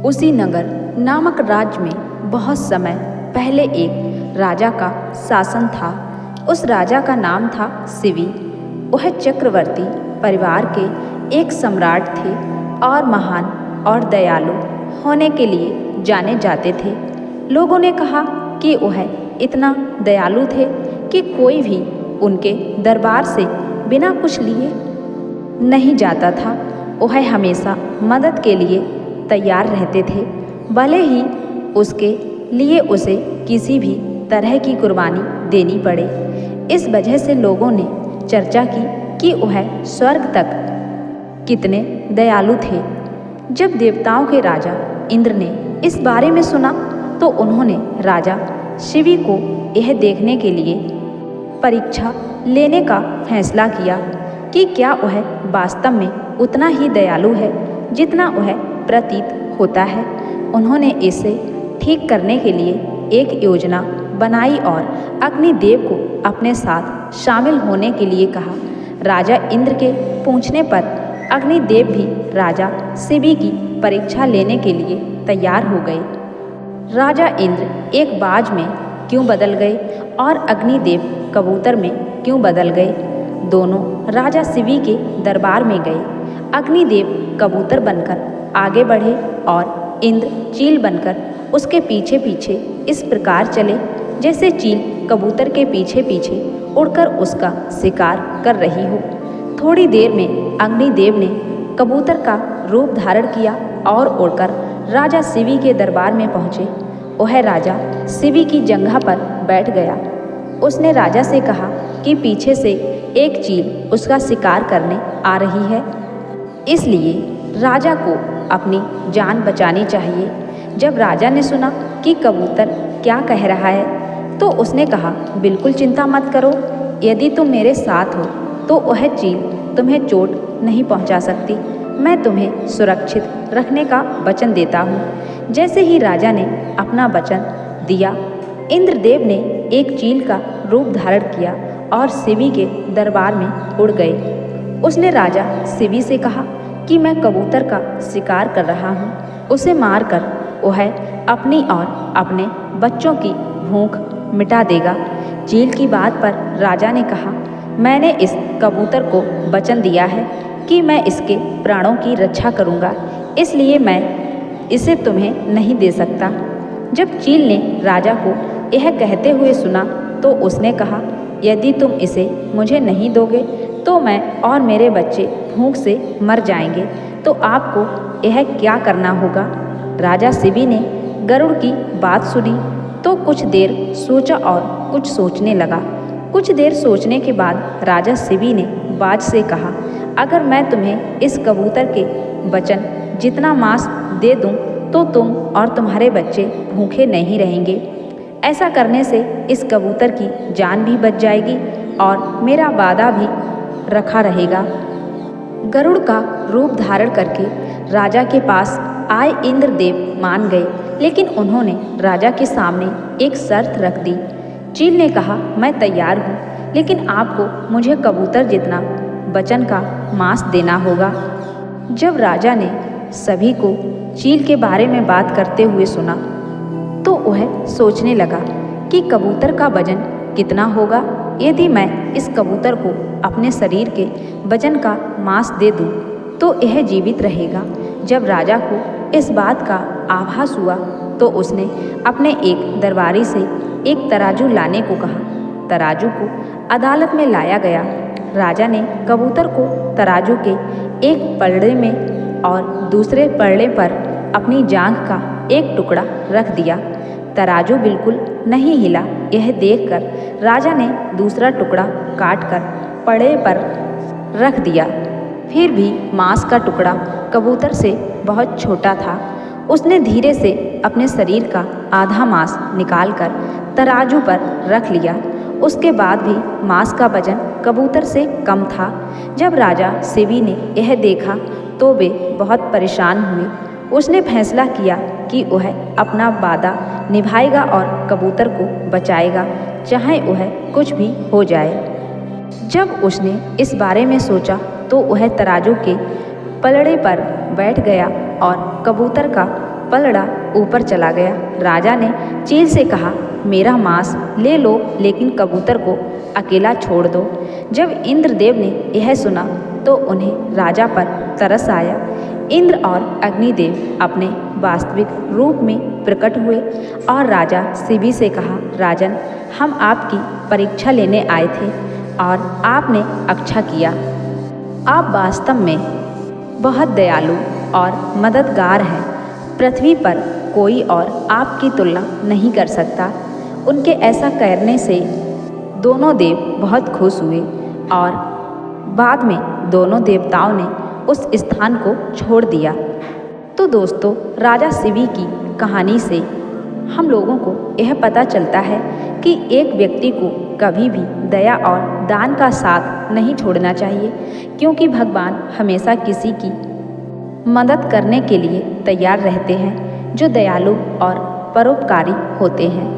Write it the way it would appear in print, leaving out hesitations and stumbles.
उसी नगर नामक राज्य में बहुत समय पहले एक राजा का शासन था। उस राजा का नाम था शिवी। वह चक्रवर्ती परिवार के एक सम्राट थे और महान और दयालु होने के लिए जाने जाते थे। लोगों ने कहा कि वह इतना दयालु थे कि कोई भी उनके दरबार से बिना कुछ लिए नहीं जाता था। वह हमेशा मदद के लिए तैयार रहते थे, भले ही उसके लिए उसे किसी भी तरह की कुर्बानी देनी पड़े। इस वजह से लोगों ने चर्चा की कि वह स्वर्ग तक कितने दयालु थे। जब देवताओं के राजा इंद्र ने इस बारे में सुना तो उन्होंने राजा शिवी को यह देखने के लिए परीक्षा लेने का फैसला किया कि क्या वह वास्तव में उतना ही दयालु है जितना वह प्रतीत होता है। उन्होंने इसे ठीक करने के लिए एक योजना बनाई और अग्निदेव को अपने साथ शामिल होने के लिए कहा। राजा इंद्र के पूछने पर अग्निदेव भी राजा शिवी की परीक्षा लेने के लिए तैयार हो गए। राजा इंद्र एक बाज में क्यों बदल गए और अग्निदेव कबूतर में क्यों बदल गए? दोनों राजा शिवी के दरबार में गए। अग्निदेव कबूतर बनकर आगे बढ़े और इंद्र चील बनकर उसके पीछे पीछे इस प्रकार चले जैसे चील कबूतर के पीछे पीछे उड़कर उसका शिकार कर रही हो। थोड़ी देर में अग्निदेव ने कबूतर का रूप धारण किया और उड़कर राजा शिवी के दरबार में पहुँचे। वह राजा शिवी की जंघा पर बैठ गया। उसने राजा से कहा कि पीछे से एक चील उसका शिकार करने आ रही है, इसलिए राजा को अपनी जान बचानी चाहिए। जब राजा ने सुना कि कबूतर क्या कह रहा है तो उसने कहा, बिल्कुल चिंता मत करो, यदि तुम मेरे साथ हो तो वह चील तुम्हें चोट नहीं पहुंचा सकती। मैं तुम्हें सुरक्षित रखने का वचन देता हूँ। जैसे ही राजा ने अपना वचन दिया, इंद्रदेव ने एक चील का रूप धारण किया और शिवी के दरबार में उड़ गए। उसने राजा शिवी से कहा कि मैं कबूतर का शिकार कर रहा हूँ, उसे मारकर वह अपनी और अपने बच्चों की भूख मिटा देगा। चील की बात पर राजा ने कहा, मैंने इस कबूतर को वचन दिया है कि मैं इसके प्राणों की रक्षा करूँगा, इसलिए मैं इसे तुम्हें नहीं दे सकता। जब चील ने राजा को यह कहते हुए सुना तो उसने कहा, यदि तुम इसे मुझे नहीं दोगे तो मैं और मेरे बच्चे भूख से मर जाएंगे, तो आपको यह क्या करना होगा? राजा शिवी ने गरुड़ की बात सुनी तो कुछ देर सोचा और कुछ सोचने लगा। कुछ देर सोचने के बाद राजा शिवी ने बाज से कहा, अगर मैं तुम्हें इस कबूतर के वचन जितना मांस दे दूं तो तुम और तुम्हारे बच्चे भूखे नहीं रहेंगे। ऐसा करने से इस कबूतर की जान भी बच जाएगी और मेरा वादा भी रखा रहेगा। गरुड़ का रूप धारण करके राजा के पास आए इंद्रदेव मान गए, लेकिन उन्होंने राजा के सामने एक शर्त रख दी। चील ने कहा, मैं तैयार हूँ, लेकिन आपको मुझे कबूतर जितना वचन का मांस देना होगा। जब राजा ने सभी को चील के बारे में बात करते हुए सुना तो वह सोचने लगा कि कबूतर का वजन कितना होगा। यदि मैं इस कबूतर को अपने शरीर के वजन का मांस दे दूं तो यह जीवित रहेगा। जब राजा को इस बात का आभास हुआ तो उसने अपने एक दरबारी से एक तराजू लाने को कहा। तराजू को अदालत में लाया गया। राजा ने कबूतर को तराजू के एक पलड़े में और दूसरे पलड़े पर अपनी जांघ का एक टुकड़ा रख दिया। तराजू बिल्कुल नहीं हिला। यह देखकर राजा ने दूसरा टुकड़ा काटकर पलड़े पर रख दिया। फिर भी मांस का टुकड़ा कबूतर से बहुत छोटा था। उसने धीरे से अपने शरीर का आधा मांस निकालकर तराजू पर रख लिया। उसके बाद भी मांस का वजन कबूतर से कम था। जब राजा शिवी ने यह देखा तो वे बहुत परेशान हुए। उसने फैसला किया कि वह अपना वादा निभाएगा और कबूतर को बचाएगा, चाहे वह कुछ भी हो जाए। जब उसने इस बारे में सोचा तो वह तराजू के पलड़े पर बैठ गया और कबूतर का पलड़ा ऊपर चला गया। राजा ने चील से कहा, मेरा मांस ले लो, लेकिन कबूतर को अकेला छोड़ दो। जब इंद्रदेव ने यह सुना तो उन्हें राजा पर तरस आया। इंद्र और अग्निदेव अपने वास्तविक रूप में प्रकट हुए और राजा शिवी से कहा, राजन, हम आपकी परीक्षा लेने आए थे और आपने अच्छा किया। आप वास्तव में बहुत दयालु और मददगार हैं। पृथ्वी पर कोई और आपकी तुलना नहीं कर सकता। उनके ऐसा करने से दोनों देव बहुत खुश हुए और बाद में दोनों देवताओं ने उस स्थान को छोड़ दिया। तो दोस्तों, राजा शिवी की कहानी से हम लोगों को यह पता चलता है कि एक व्यक्ति को कभी भी दया और दान का साथ नहीं छोड़ना चाहिए, क्योंकि भगवान हमेशा किसी की मदद करने के लिए तैयार रहते हैं जो दयालु और परोपकारी होते हैं।